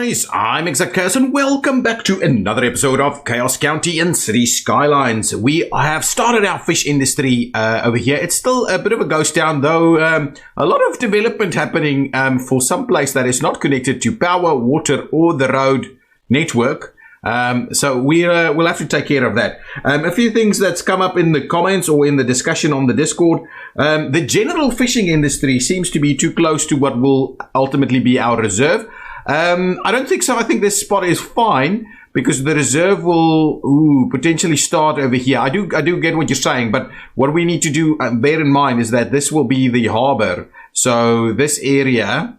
guys, I'm ExactChaos and welcome back to another episode of Chaos County and City Skylines. We have started our fish industry over here. It's still a bit of a ghost town though. A lot of development happening for some place that is not connected to power, water or the road network. So we'll have to take care of that. A few things that's come up in the comments or in the discussion on the Discord. The general fishing industry seems to be too close to what will ultimately be our reserve. I don't think so. I think this spot is fine because the reserve will potentially start over here. I do get what you're saying, but what we need to do, bear in mind, is that this will be the harbor. So this area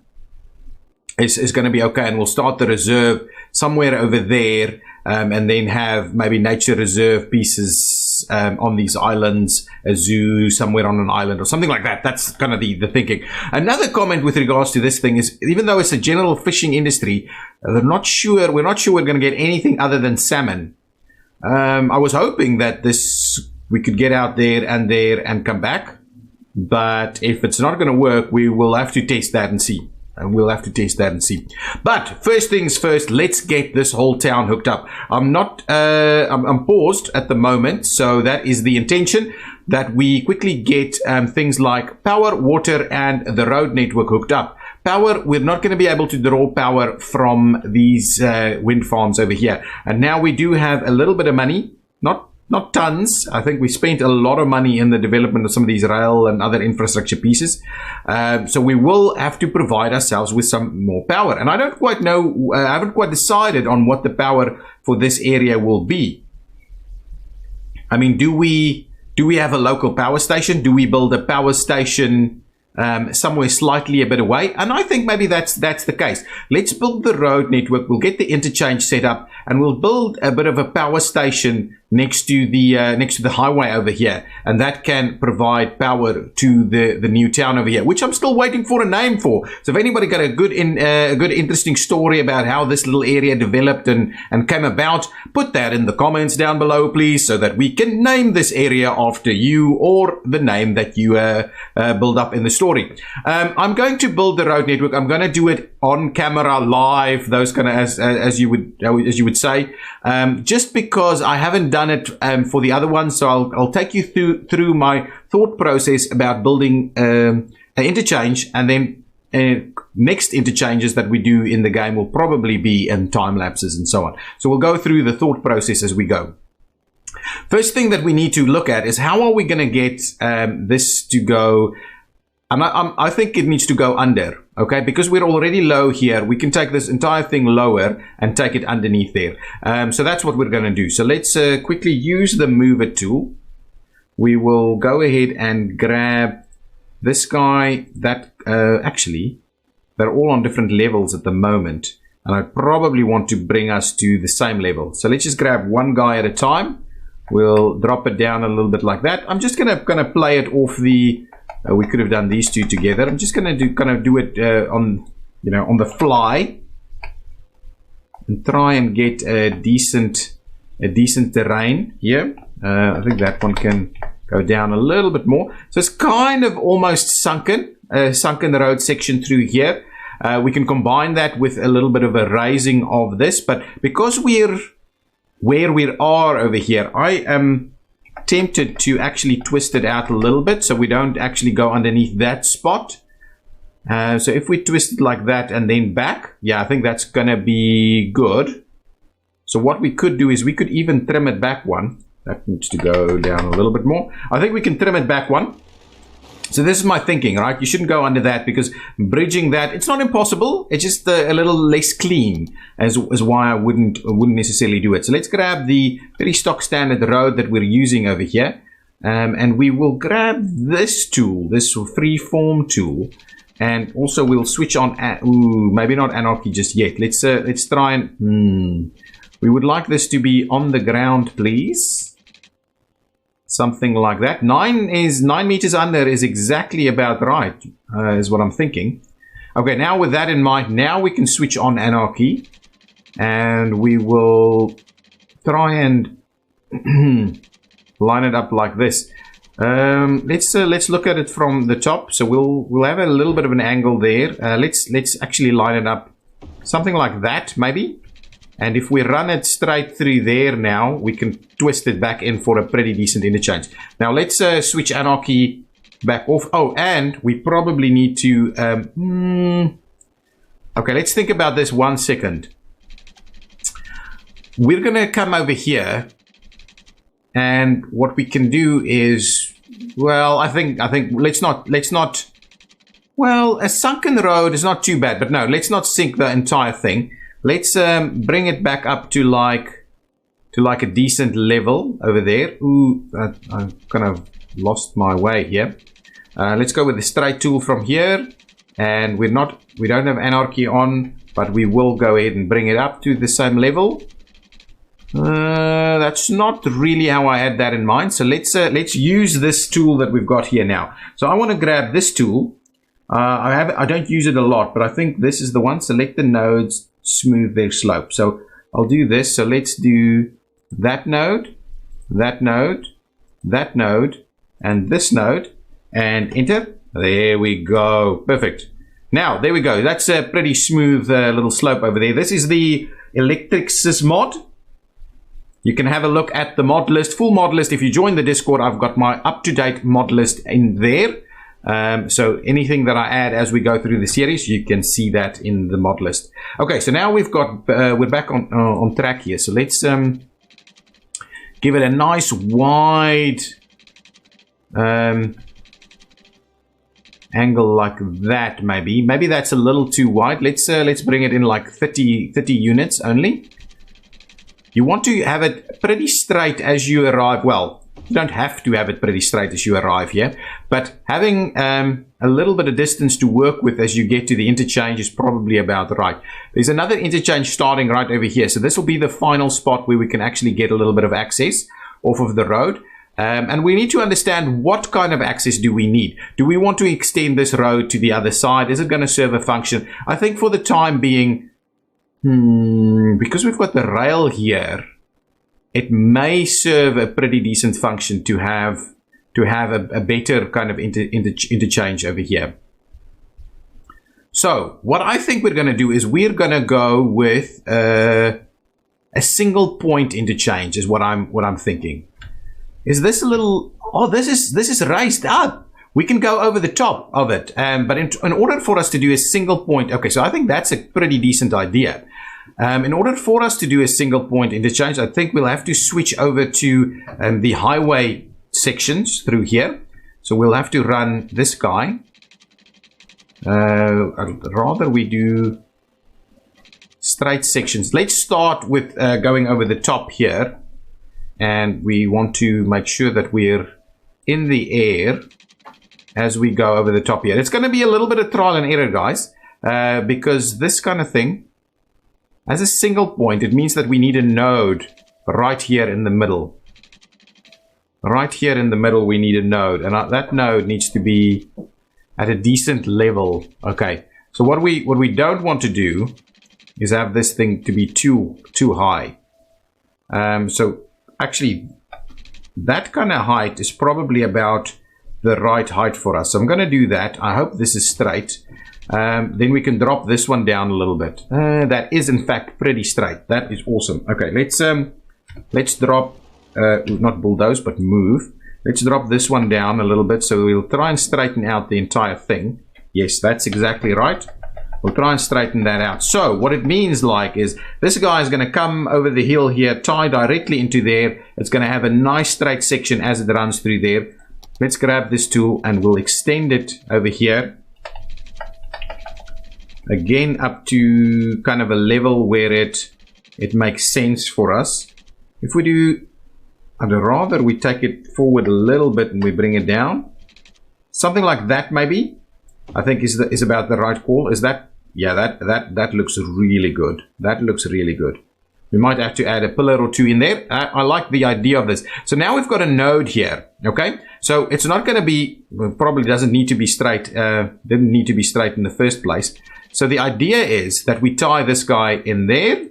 is going to be okay, and we'll start the reserve somewhere over there, and then have maybe nature reserve pieces on these islands, a zoo somewhere on an island or something like that. That's kind of the thinking. Another comment with regards to this thing is, even though it's a general fishing industry, we're not sure we're going to get anything other than salmon. I was hoping that we could get out there and come back, but if it's not going to work, we will have to test that and see. But first things first, let's get this whole town hooked up. I'm paused at the moment, so that is the intention, that we quickly get things like power, water, and the road network hooked up. Power, we're not going to be able to draw power from these wind farms over here. And now we do have a little bit of money, not tons. I think we spent a lot of money in the development of some of these rail and other infrastructure pieces. So we will have to provide ourselves with some more power. And I don't quite know, I haven't quite decided on what the power for this area will be. I mean, do we have a local power station? Do we build a power station somewhere slightly a bit away? And I think maybe that's the case. Let's build the road network. We'll get the interchange set up, and we'll build a bit of a power station next to the highway over here, and that can provide power to the new town over here, which I'm still waiting for a name for. So if anybody got a good interesting story about how this little area developed and came about, put that in the comments down below, please, so that we can name this area after you or the name that you build up in the story. I'm going to build the road network. I'm going to do it on camera, live, those kind of as you would say, just because I haven't done it for the other one. So I'll take you through my thought process about building an interchange, and then next interchanges that we do in the game will probably be in time lapses and so on. So we'll go through the thought process as we go. First thing that we need to look at is, how are we going to get this to go? I think it needs to go under, okay? Because we're already low here, we can take this entire thing lower and take it underneath there. So that's what we're going to do. So let's quickly use the Move It tool. We will go ahead and grab this guy. Actually, they're all on different levels at the moment, and I probably want to bring us to the same level. So let's just grab one guy at a time. We'll drop it down a little bit like that. I'm just gonna play it off the. We could have done these two together. I'm just going to do it on the fly, and try and get a decent terrain here. I think that one can go down a little bit more. So it's kind of almost sunken the road section through here. We can combine that with a little bit of a raising of this, but because we're where we are over here, I am tempted to actually twist it out a little bit so we don't actually go underneath that spot. So if we twist it like that and then back, yeah, I think that's gonna be good. So what we could do is we could even trim it back one. That needs to go down a little bit more. I think we can trim it back one. So this is my thinking, right? You shouldn't go under that, because bridging that, it's not impossible. It's just a little less clean, as why I wouldn't necessarily do it. So let's grab the very stock standard road that we're using over here, and we will grab this tool, this freeform tool, and also we'll switch on. Maybe not Anarchy just yet. Let's try and. We would like this to be on the ground, please. Something like that. 9 meters under is exactly about right, is what I'm thinking. Okay, now with that in mind, now we can switch on Anarchy, and we will try and line it up like this. Let's look at it from the top. So we'll have a little bit of an angle there. Let's actually line it up something like that maybe. And if we run it straight through there now, we can twist it back in for a pretty decent interchange. Now let's switch Anarchy back off. Oh, and we probably need to okay, let's think about this 1 second. We're gonna come over here, and what we can do is, well, I think let's not well, a sunken road is not too bad, but no, let's not sink the entire thing. Let's bring it back up to like a decent level over there. Ooh, I kind of lost my way here. Let's go with the straight tool from here, and we don't have Anarchy on, but we will go ahead and bring it up to the same level. That's not really how I had that in mind. So let's use this tool that we've got here now. So I want to grab this tool. I don't use it a lot, but I think this is the one. Select the nodes, smooth their slope. So I'll do this. So let's do that node, that node, that node, and this node, and enter. There we go. Perfect. Now, there we go. That's a pretty smooth little slope over there. This is the Electricsys mod. You can have a look at the mod list, full mod list. If you join the Discord, I've got my up-to-date mod list in there. So anything that I add as we go through the series, you can see that in the mod list. Okay, so now we're back on track here. So let's give it a nice wide angle like that. Maybe that's a little too wide. Let's bring it in like 30 units only. You want to have it pretty straight as you arrive. Well, you don't have to have it pretty straight as you arrive here, but having a little bit of distance to work with as you get to the interchange is probably about right. There's another interchange starting right over here. So this will be the final spot where we can actually get a little bit of access off of the road. And we need to understand what kind of access do we need. Do we want to extend this road to the other side? Is it going to serve a function? I think for the time being, because we've got the rail here, it may serve a pretty decent function to have a better kind of interchange over here. So what I think we're going to do is we're going to go with a single point interchange is what I'm thinking. Is this a little? Oh, this is raised up. We can go over the top of it, but in order for us to do a single point, okay, so I think that's a pretty decent idea. In order for us to do a single point interchange, I think we'll have to switch over to the highway sections through here. So we'll have to run this guy. Rather we do straight sections. Let's start with going over the top here. And we want to make sure that we're in the air as we go over the top here. It's going to be a little bit of trial and error, guys, because this kind of thing, as a single point, it means that we need a node right here in the middle. Right here in the middle, we need a node, and that node needs to be at a decent level. Okay, so what we don't want to do is have this thing to be too high. So actually, that kind of height is probably about the right height for us. So I'm going to do that. I hope this is straight. Then we can drop this one down a little bit. That is in fact pretty straight. That is awesome. Okay, let's drop, not bulldoze, but move. Let's drop this one down a little bit. So we'll try and straighten out the entire thing. Yes, that's exactly right. We'll try and straighten that out. So what it means like is this guy is going to come over the hill here, tie directly into there. It's going to have a nice straight section as it runs through there. Let's grab this tool and we'll extend it over here. Again, up to kind of a level where it makes sense for us. If we do, I'd rather we take it forward a little bit and we bring it down. Something like that maybe, I think is about the right call. Is that? Yeah, that looks really good. That looks really good. We might have to add a pillar or two in there. I like the idea of this. So now we've got a node here. Okay, so it's not going to be, probably doesn't need to be straight. Didn't need to be straight in the first place. So the idea is that we tie this guy in there.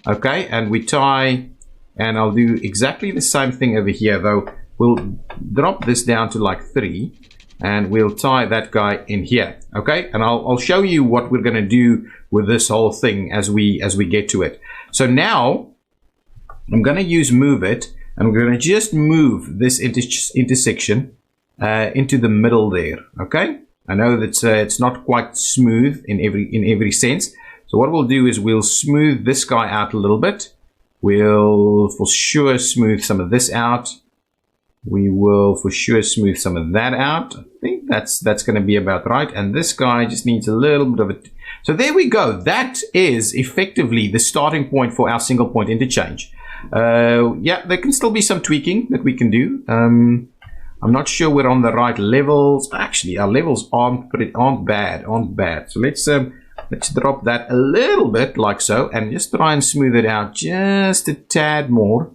Okay, and we tie, and I'll do exactly the same thing over here, though. We'll drop this down to like 3. and we'll tie that guy in here. Okay, and I'll show you what we're going to do with this whole thing as we get to it. So now I'm going to use Move It, and we're going to just move this intersection into the middle there. Okay, I know that it's not quite smooth in every sense. So what we'll do is we'll smooth this guy out a little bit. We'll for sure smooth some of this out. We will for sure smooth some of that out. I think that's going to be about right. And this guy just needs a little bit of it. So there we go. That is effectively the starting point for our single point interchange. Yeah, there can still be some tweaking that we can do. I'm not sure we're on the right levels. Actually, our levels aren't bad. So let's drop that a little bit like so, and just try and smooth it out just a tad more.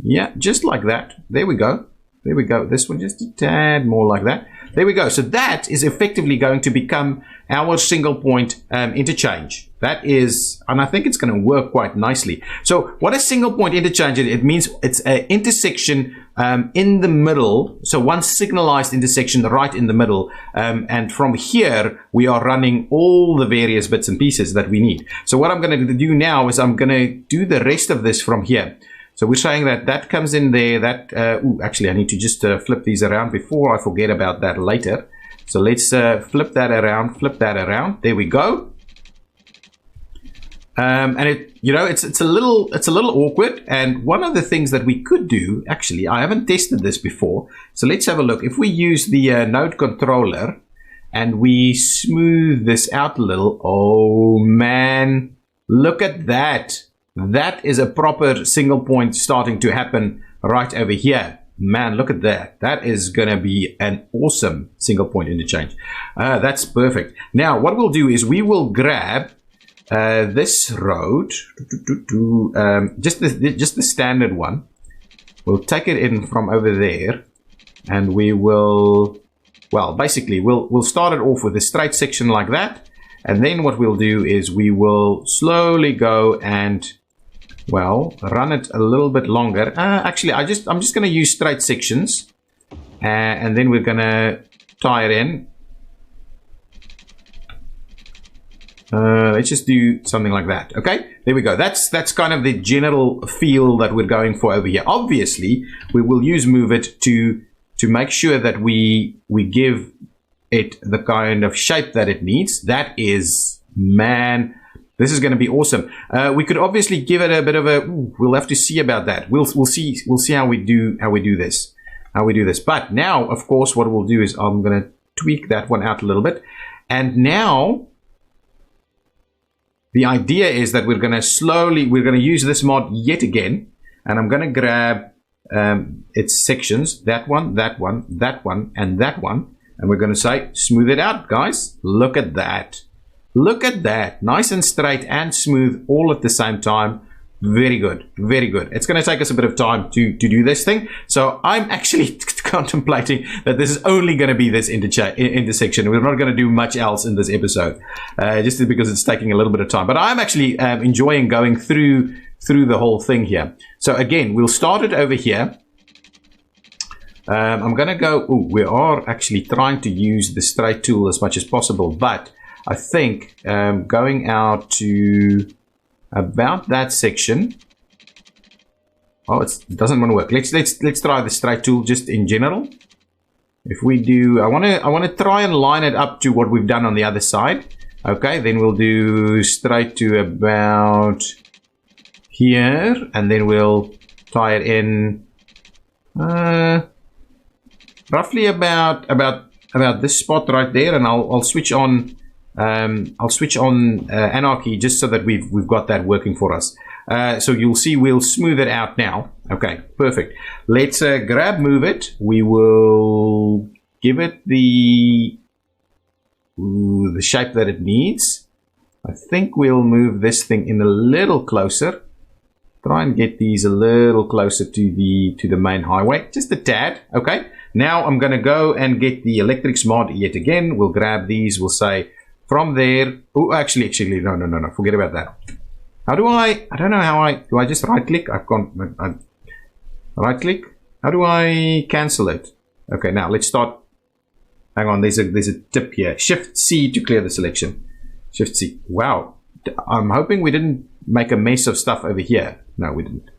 Yeah, just like that. There we go. There we go. This one just a tad more like that. There we go. So that is effectively going to become our single point interchange. That is, and I think it's going to work quite nicely. So what a single point interchange is, it means it's an intersection in the middle. So one signalized intersection right in the middle. And from here, we are running all the various bits and pieces that we need. So what I'm going to do now is I'm going to do the rest of this from here. So we're saying that that comes in there. That actually, I need to just flip these around before I forget about that later. So let's flip that around. There we go. And it's a little awkward. And one of the things that we could do, actually, I haven't tested this before. So let's have a look. If we use the node controller and we smooth this out a little, oh man, look at that. That is a proper single point starting to happen right over here. Man, look at that. That is going to be an awesome single point interchange. That's perfect. Now, what we'll do is we will grab this road, just the standard one. We'll take it in from over there, and we will, well, basically, we'll start it off with a straight section like that. And then what we'll do is we will slowly go and, well, run it a little bit longer. Actually, I'm just going to use straight sections, and then we're going to tie it in. Let's just do something like that. Okay, there we go. That's kind of the general feel that we're going for over here. Obviously, we will use Move It to make sure that we give it the kind of shape that it needs. That is, man, this is going to be awesome. We could obviously give it a bit of a. We'll have to see about that. We'll see how we do this. But now, of course, what we'll do is I'm going to tweak that one out a little bit, and now the idea is that we're going to use this mod yet again, and I'm going to grab its sections, that one, and that one, and we're going to say smooth it out, guys. Look at that. Look at that. Nice and straight and smooth all at the same time. Very good. Very good. It's going to take us a bit of time to do this thing. So I'm actually contemplating that this is only going to be this intersection. We're not going to do much else in this episode, just because it's taking a little bit of time. But I'm actually enjoying going through the whole thing here. So again, we'll start it over here. I'm going to go, we are actually trying to use the straight tool as much as possible, but I think going out to about that section. Oh, it doesn't want to work. Let's try the straight tool just in general. If we do, I want to try and line it up to what we've done on the other side. Okay, then we'll do straight to about here, and then we'll tie it in roughly about this spot right there, and I'll switch on Anarchy just so that we've got that working for us. So you'll see we'll smooth it out now. Okay, perfect. Let's grab Move It. We will give it the shape that it needs. I think we'll move this thing in a little closer. Try and get these a little closer to the main highway, just a tad. Okay. Now I'm going to go and get the electrics mod yet again. We'll grab these. We'll say from there. Oh, actually, no. Forget about that. How do I don't know how do I just right click? I can't. Right click. How do I cancel it? Okay, now let's start hang on, there's a tip here. Shift C to clear the selection. Shift C. Wow. I'm hoping we didn't make a mess of stuff over here. No, we didn't.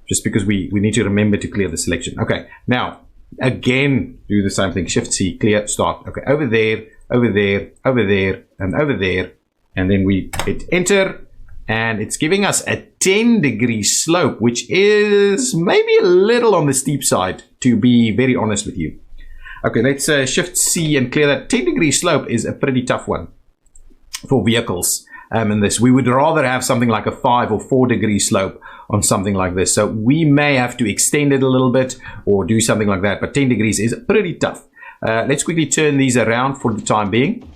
Just because we need to remember to clear the selection. Okay, now, again, do the same thing. Shift C, clear, start. Okay, over there, over there, over there, and over there. And then we hit enter. And it's giving us a 10-degree slope, which is maybe a little on the steep side, to be very honest with you. Okay, let's shift C and clear that. 10-degree slope is a pretty tough one for vehicles. In this, we would rather have something like a 5 or 4-degree slope on something like this. So we may have to extend it a little bit or do something like that. But 10 degrees is pretty tough. Let's quickly turn these around for the time being.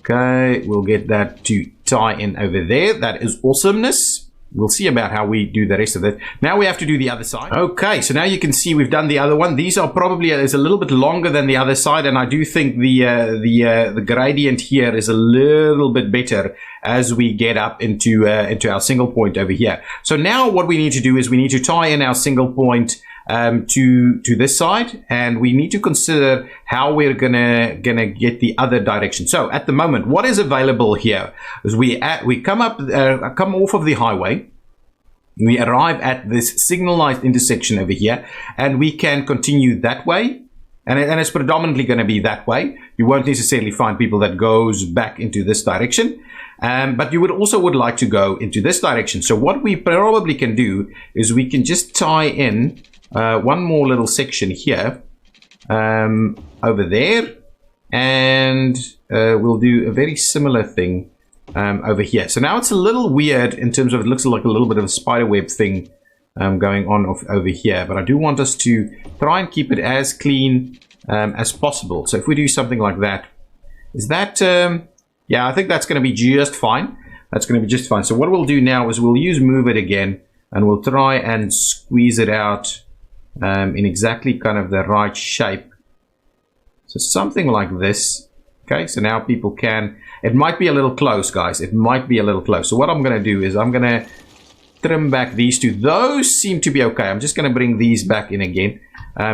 Okay, we'll get that to tie in over there. That is awesomeness. We'll see about how we do the rest of it. Now we have to do the other side. Okay, so now you can see we've done the other one. These are probably is a little bit longer than the other side, and I do think the gradient here is a little bit better as we get up into our single point over here. So now what we need to do is we need to tie in our single point to this side, and we need to consider how we're gonna get the other direction. So at the moment, what is available here is we come off of the highway, we arrive at this signalized intersection over here, and we can continue that way, and it's predominantly going to be that way. You won't necessarily find people that goes back into this direction, but you would like to go into this direction. So what we probably can do is we can just tie in one more little section here over there, and we'll do a very similar thing over here. So now it's a little weird in terms of, it looks like a little bit of a spiderweb thing going on over here, but I do want us to try and keep it as clean as possible. So if we do something like that, is that yeah, I think that's going to be just fine. That's going to be just fine. So what we'll do now is we'll use Move It again, and we'll try and squeeze it out in exactly kind of the right shape. So something like this. Okay, so now people can, it might be a little close, guys. It might be a little close. So what I'm going to do is I'm going to trim back these two. Those seem to be okay. I'm just going to bring these back in again.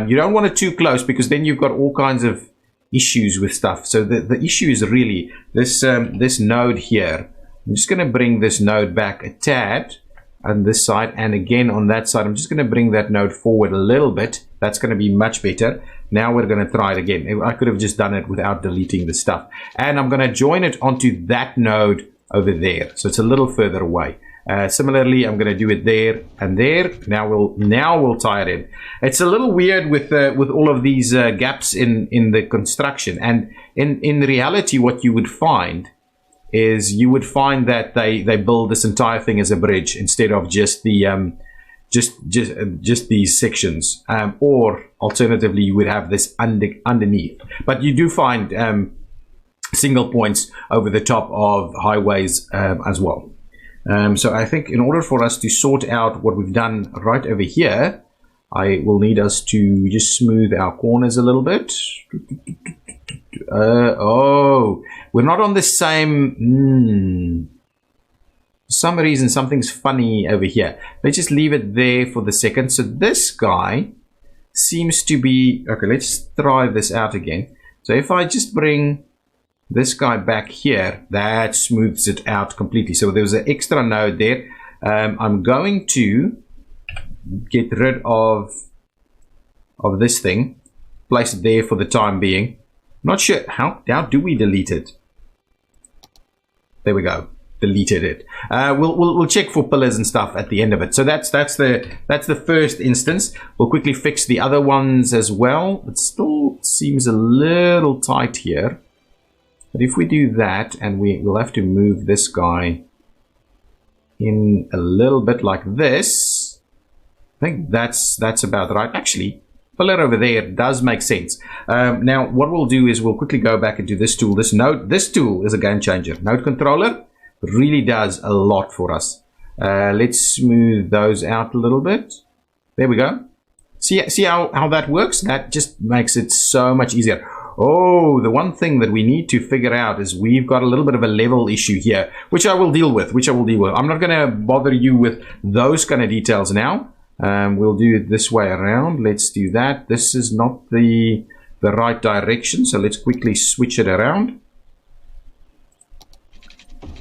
You don't want it too close, because then you've got all kinds of issues with stuff. So the issue is really this this node here. I'm just going to bring this node back a tad on this side, and again on that side. I'm just going to bring that node forward a little bit. That's going to be much better. Now we're going to try it again. I could have just done it without deleting the stuff, and I'm going to join it onto that node over there, so it's a little further away. Similarly, I'm going to do it there and there. Now we'll tie it in. It's a little weird with all of these gaps in the construction, and in reality, what you would find is you would find that they build this entire thing as a bridge instead of just the just these sections, or alternatively you would have this underneath. But you do find single points over the top of highways as well. So I think in order for us to sort out what we've done right over here, I will need us to just smooth our corners a little bit. Oh, we're not on the same. For some reason, something's funny over here. Let's just leave it there for the second. So this guy seems to be okay. Let's try this out again. So if I just bring this guy back here, that smooths it out completely. So there's an extra node there. I'm going to get rid of this thing, place it there for the time being. Not sure how do we delete it. There we go, deleted it. We'll check for pillars and stuff at the end of it. So that's the first instance. We'll quickly fix the other ones as well. It still seems a little tight here. But if we do that, and we'll have to move this guy in a little bit like this, I think that's about right. Actually, pillar over there does make sense. Now, what we'll do is we'll quickly go back into this tool. This tool is a game changer. Node controller really does a lot for us. Let's smooth those out a little bit. There we go. See how that works? That just makes it so much easier. Oh, the one thing that we need to figure out is we've got a little bit of a level issue here, which I will deal with. I'm not going to bother you with those kind of details now. We'll do it this way around. Let's do that. This is not the the right direction. So let's quickly switch it around.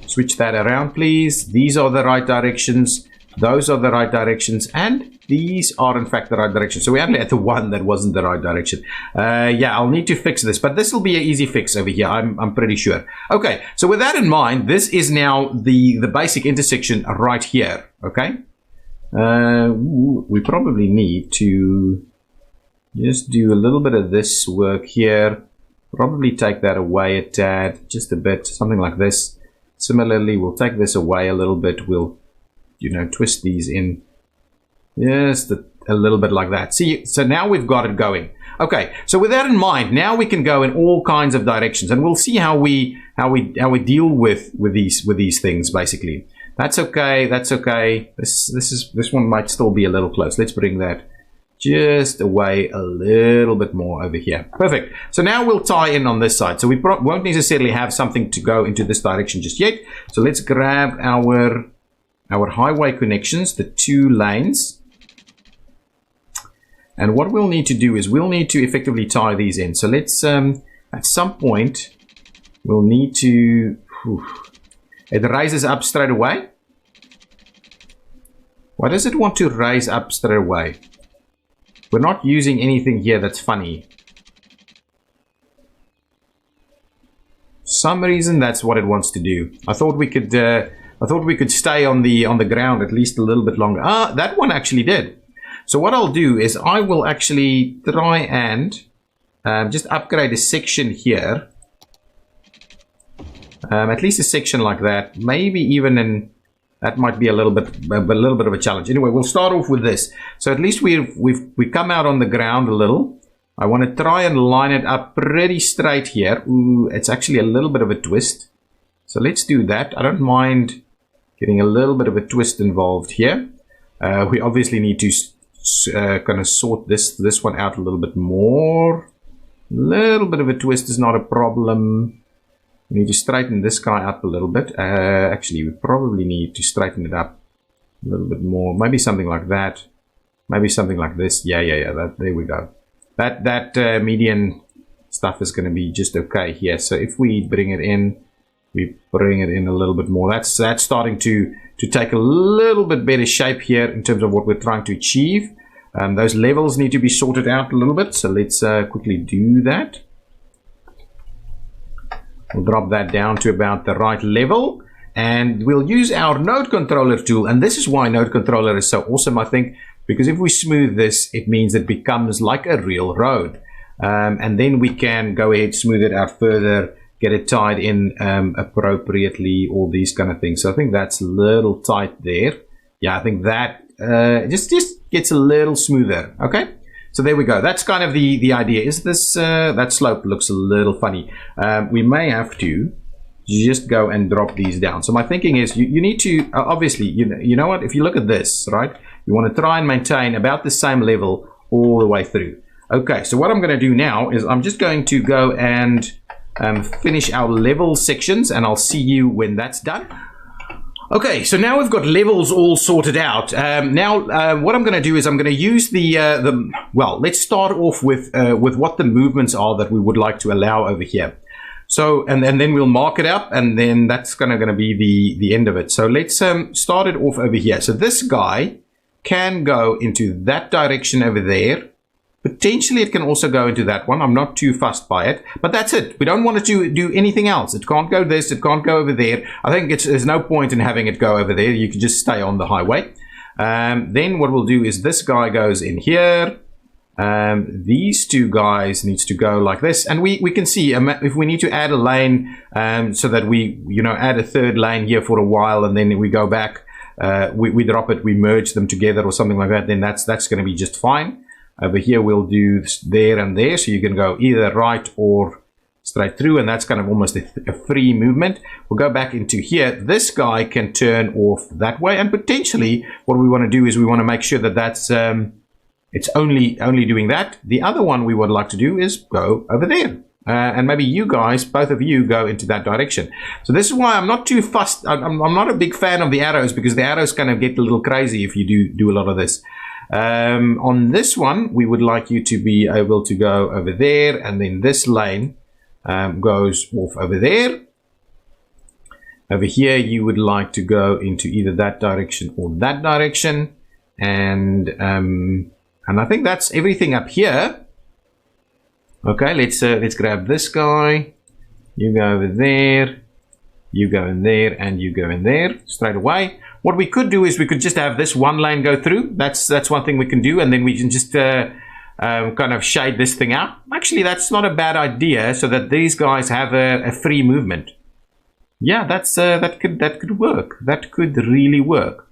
Switch that around, please. These are the right directions. Those are the right directions. And these are, in fact, the right direction. So we only had the one that wasn't the right direction. Yeah, I'll need to fix this. But this will be an easy fix over here. I'm pretty sure. Okay, so with that in mind, this is now the basic intersection right here. Okay. We probably need to just do a little bit of this work here. Probably take that away a tad. Just a bit. Something like this. Similarly, we'll take this away a little bit. We'll, twist these in just a little bit like that. See, so now we've got it going. Okay, so with that in mind, now we can go in all kinds of directions, and we'll see how we deal with these things. Basically, that's okay. That's okay. This one might still be a little close. Let's bring that just away a little bit more over here. Perfect. So now we'll tie in on this side. So we won't necessarily have something to go into this direction just yet. So let's grab our highway connections, the 2 lanes. And what we'll need to do is we'll need to effectively tie these in. So let's, at some point, we'll need to, it raises up straight away. Why does it want to raise up straight away? We're not using anything here that's funny. For some reason, that's what it wants to do. I thought we could stay on the ground at least a little bit longer. Ah, that one actually did. So what I'll do is I will actually try and just upgrade a section here. At least a section like that. Maybe even in. That might be a little bit of a challenge. Anyway, we'll start off with this. So at least we come out on the ground a little. I want to try and line it up pretty straight here. Ooh, it's actually a little bit of a twist. So let's do that. I don't mind getting a little bit of a twist involved here. We obviously need to kind of sort this one out a little bit more. A little bit of a twist is not a problem. We need to straighten this guy up a little bit. Actually, we probably need to straighten it up a little bit more. Maybe something like that. Maybe something like this. Yeah. There we go. That median stuff is going to be just okay here. So if we bring it in, we bring it in a little bit more. That's starting to take a little bit better shape here in terms of what we're trying to achieve. Those levels need to be sorted out a little bit. So let's quickly do that. We'll drop that down to about the right level, and we'll use our node controller tool. And this is why node controller is so awesome, I think, because if we smooth this, it means it becomes like a real road. And then we can go ahead, smooth it out further, get it tied in appropriately, all these kind of things. So I think that's a little tight there. Yeah, I think that just gets a little smoother. Okay. So there we go. That's kind of the idea. Is this that slope looks a little funny? We may have to just go and drop these down. So my thinking is you need to obviously you know what, if you look at this, right, you want to try and maintain about the same level all the way through. Okay, so what I'm going to do now is I'm just going to go and finish our level sections, and I'll see you when that's done. Okay, so now we've got levels all sorted out. Now, what I'm going to do is I'm going to use well, let's start off with what the movements are that we would like to allow over here. So, and then we'll mark it up, and then that's going to be the end of it. So let's start it off over here. So this guy can go into that direction over there. Potentially it can also go into that one. I'm not too fussed by it, but that's it. We don't want it to do anything else. It can't go this, it can't go over there. I think there's no point in having it go over there. You can just stay on the highway. Then what we'll do is this guy goes in here. These two guys needs to go like this, and we can see if we need to add a lane so that we add a third lane here for a while, and then we go back, we drop it, we merge them together or something like that, then that's going to be just fine. Over here we'll do there and there, so you can go either right or straight through, and that's kind of almost a free movement. We'll go back into here. This guy can turn off that way, and potentially what we want to do is we want to make sure that that's it's only doing that. The other one we would like to do is go over there, and maybe you guys, both of you, go into that direction. So this is why I'm not too fussed. I'm not a big fan of the arrows, because the arrows kind of get a little crazy if you do a lot of this. On this one, we would like you to be able to go over there, and then this lane goes off over there. Over here, you would like to go into either that direction or that direction, and I think that's everything up here. Okay, let's grab this guy. You go over there, you go in there, and you go in there straight away. What we could do is we could just have this one lane go through. That's one thing we can do, and then we can just kind of shade this thing out. Actually, that's not a bad idea, so that these guys have a free movement. Yeah, that could work. That could really work.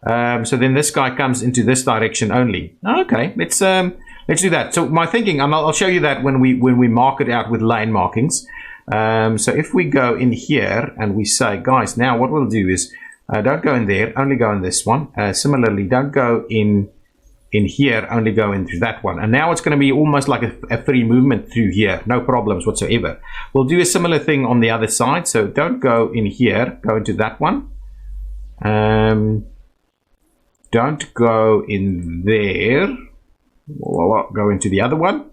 So then this guy comes into this direction only. Okay, let's do that. So my thinking, and I'll show you that when we mark it out with lane markings. So if we go in here and we say, guys, now what we'll do is don't go in there, only go in this one. Similarly, don't go in here, only go into that one. And now it's going to be almost like a free movement through here, no problems whatsoever. We'll do a similar thing on the other side. So don't go in here, go into that one. Don't go in there, go into the other one.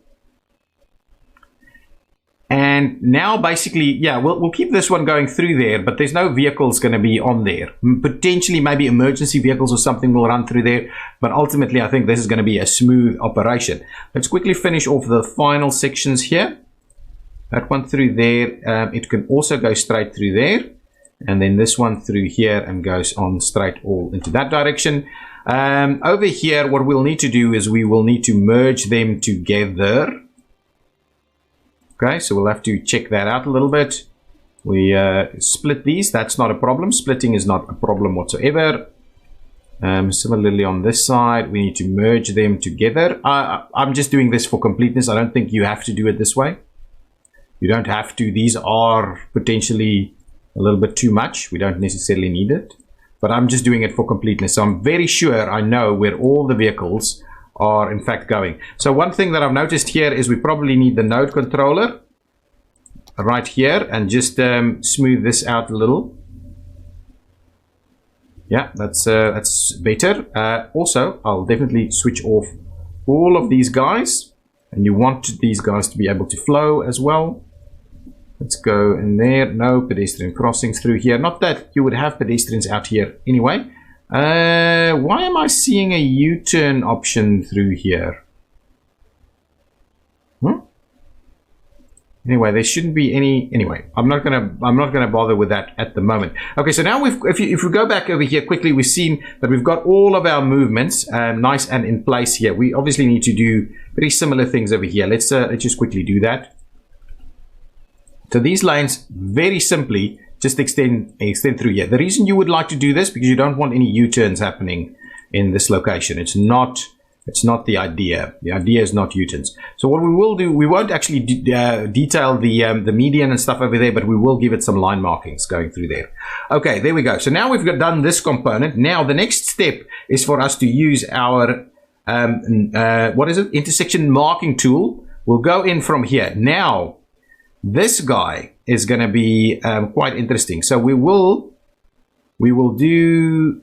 And now basically, yeah, we'll keep this one going through there, but there's no vehicles going to be on there. Potentially maybe emergency vehicles or something will run through there, but ultimately I think this is going to be a smooth operation. Let's quickly finish off the final sections here. That one through there, it can also go straight through there, and then this one through here and goes on straight all into that direction. Over here, what we'll need to do is we will need to merge them together. Okay, so we'll have to check that out a little bit. We split these. That's not a problem. Splitting is not a problem whatsoever. Similarly on this side, we need to merge them together. I'm just doing this for completeness. I don't think you have to do it this way. You don't have to. These are potentially a little bit too much. We don't necessarily need it. But I'm just doing it for completeness. So I'm very sure I know where all the vehicles are in fact going. So one thing that I've noticed here is we probably need the node controller right here, and just smooth this out a little. Yeah, that's better. Also, I'll definitely switch off all of these guys, and you want these guys to be able to flow as well. Let's go in there. No pedestrian crossings through here. Not that you would have pedestrians out here anyway. Why am I seeing a U-turn option through here? Anyway, there shouldn't be any. Anyway, I'm not gonna bother with that at the moment. Okay, so now if we go back over here quickly, we've seen that we've got all of our movements nice and in place here. We obviously need to do very similar things over here. Let's just quickly do that. So these lanes, very simply, just extend through here. The reason you would like to do this, because you don't want any U-turns happening in this location. It's not the idea. The idea is not U-turns. So what we will do, we won't actually detail the median and stuff over there, but we will give it some line markings going through there. Okay, there we go. So now we've done this component. Now the next step is for us to use our intersection marking tool. We'll go in from here. Now this guy is going to be quite interesting. So we will do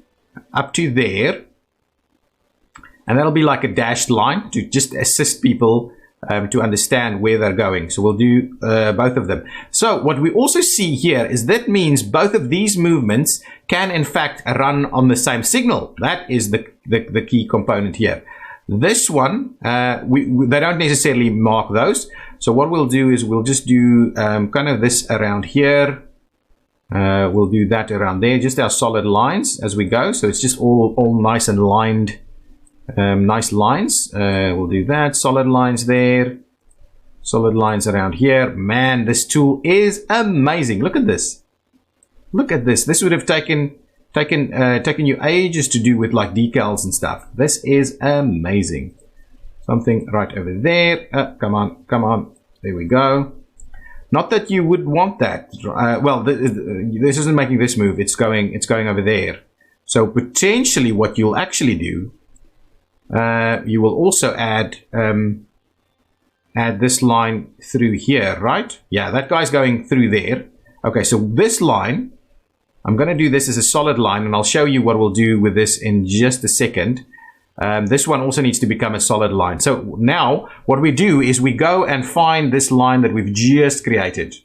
up to there, and that'll be like a dashed line to just assist people to understand where they're going. So we'll do both of them. So what we also see here is that means both of these movements can in fact run on the same signal. That is the key component here. This one, they don't necessarily mark those. So what we'll do is we'll just do kind of this around here. We'll do that around there, just our solid lines as we go. So it's just all nice and lined, nice lines. We'll do that, solid lines there, solid lines around here. Man, this tool is amazing. Look at this. Look at this. This would have taken you ages to do with like decals and stuff. This is amazing. Something right over there. Come on. There we go. Not that you would want that. Well, this isn't making this move. It's going over there. So potentially, what you'll actually do, you will also add this line through here, right? Yeah, that guy's going through there. Okay, so this line, I'm going to do this as a solid line, and I'll show you what we'll do with this in just a second. This one also needs to become a solid line. So now what we do is we go and find this line that we've just created.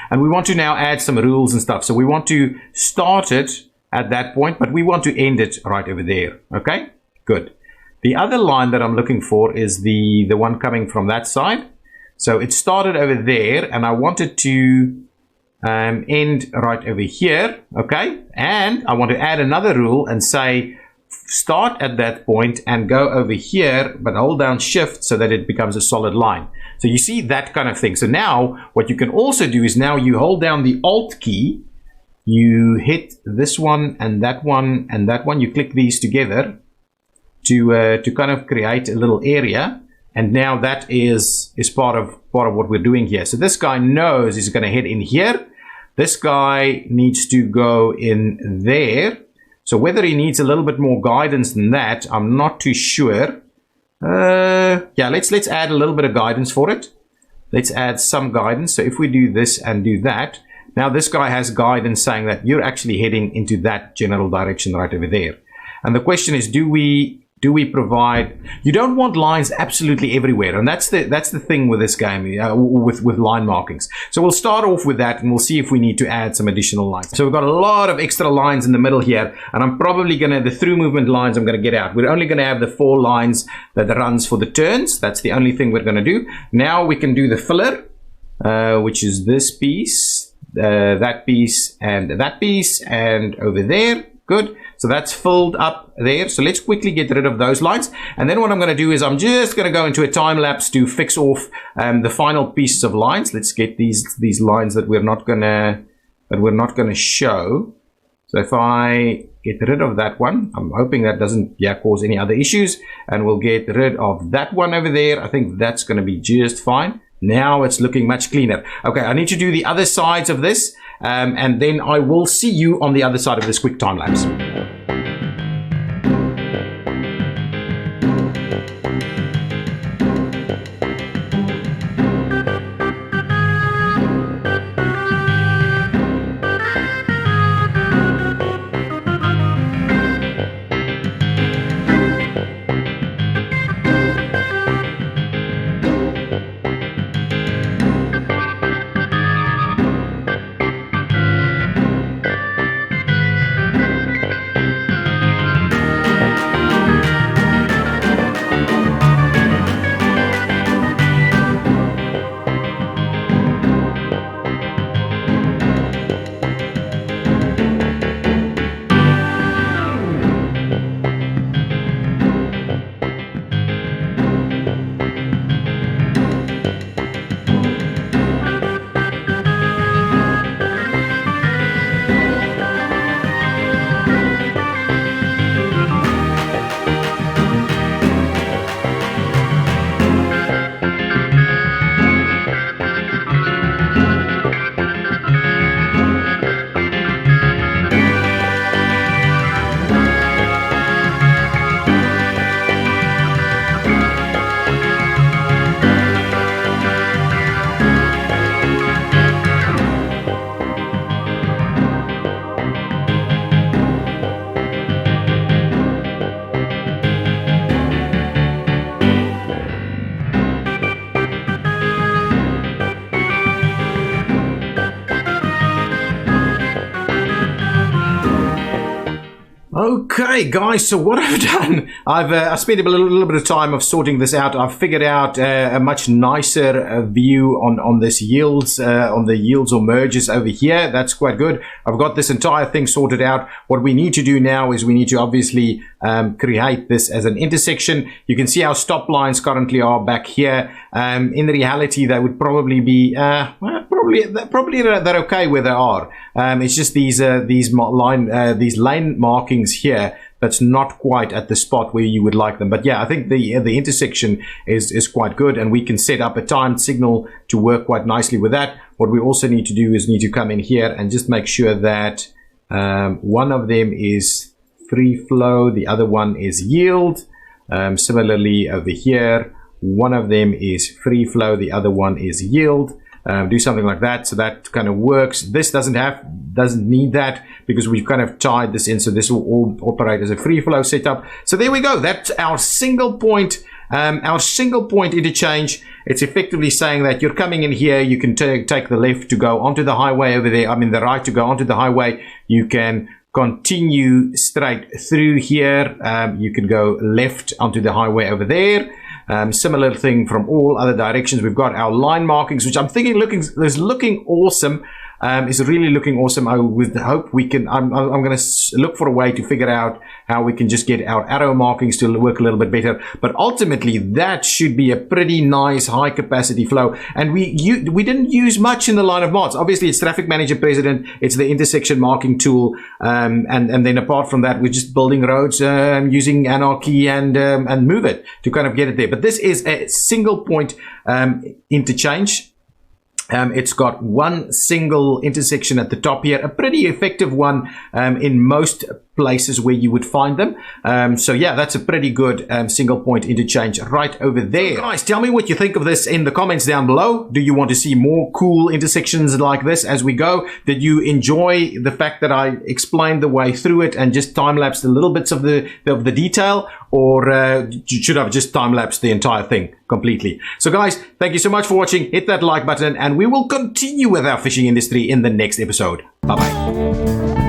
And we want to now add some rules and stuff. So we want to start it at that point, but we want to end it right over there. Okay, good. The other line that I'm looking for is the one coming from that side. So it started over there, and I want it to end right over here. Okay, and I want to add another rule and say start at that point and go over here, but hold down shift so that it becomes a solid line. So you see that kind of thing. So now what you can also do is now you hold down the Alt key, you hit this one and that one and that one, you click these together to kind of create a little area, and now that is part of what we're doing here. So this guy knows he's going to head in here. This guy needs to go in there. So whether he needs a little bit more guidance than that, I'm not too sure. Yeah, let's add a little bit of guidance for it. Let's add some guidance. So if we do this and do that, now this guy has guidance saying that you're actually heading into that general direction right over there. And the question is, do we provide? You don't want lines absolutely everywhere, and that's the thing with this game, with line markings. So we'll start off with that, and we'll see if we need to add some additional lines. So we've got a lot of extra lines in the middle here, and I'm probably the through movement lines I'm going to get out. We're only going to have the 4 lines that runs for the turns. That's the only thing we're going to do. Now we can do the filler, which is this piece, that piece, and that piece, and over there. Good. So that's filled up there. So let's quickly get rid of those lines. And then what I'm going to do is I'm just going to go into a time lapse to fix off the final pieces of lines. Let's get these lines that we're not going to show. So if I get rid of that one, I'm hoping that doesn't cause any other issues, and we'll get rid of that one over there. I think that's going to be just fine. Now it's looking much cleaner. Okay, I need to do the other sides of this, and then I will see you on the other side of this quick time lapse. Okay, guys, so what I've done, I've spent a little bit of time of sorting this out. I've figured out a much nicer view on this yields, on the yields or merges over here. That's quite good. I've got this entire thing sorted out. What we need to do now is we need to obviously create this as an intersection. You can see our stop lines currently are back here. In reality, they would probably be probably they're okay where they are. It's just these lane markings here that's not quite at the spot where you would like them. But yeah, I think the intersection is quite good, and we can set up a timed signal to work quite nicely with that. What we also need to do is need to come in here and just make sure that one of them is free flow, the other one is yield. Similarly over here, one of them is free flow, the other one is yield. do something like that. So that kind of works. This doesn't need that because we've kind of tied this in. So this will all operate as a free flow setup. So there we go. That's our single point interchange. It's effectively saying that you're coming in here, you can take the left to go onto the highway over there. The right to go onto the highway. You can continue straight through here. You can go left onto the highway over there. Similar thing from all other directions. We've got our line markings, which I'm thinking is looking awesome. Is really looking awesome. I would hope we can. I'm going to look for a way to figure out how we can just get our arrow markings to work a little bit better. But ultimately, that should be a pretty nice high capacity flow. And we didn't use much in the line of mods. Obviously, it's Traffic Manager President. It's the intersection marking tool. And then apart from that, we're just building roads using Anarchy and Move It to kind of get it there. But this is a single point interchange. It's got one single intersection at the top here, a pretty effective one in most places where you would find them. So yeah, that's a pretty good single point interchange right over there. So guys, tell me what you think of this in the comments down below. Do you want to see more cool intersections like this as we go? Did you enjoy the fact that I explained the way through it and just time-lapsed a little bits of the detail? Or should I have just time-lapsed the entire thing completely? So guys, thank you so much for watching. Hit that like button and we will continue with our fishing industry in the next episode. Bye-bye.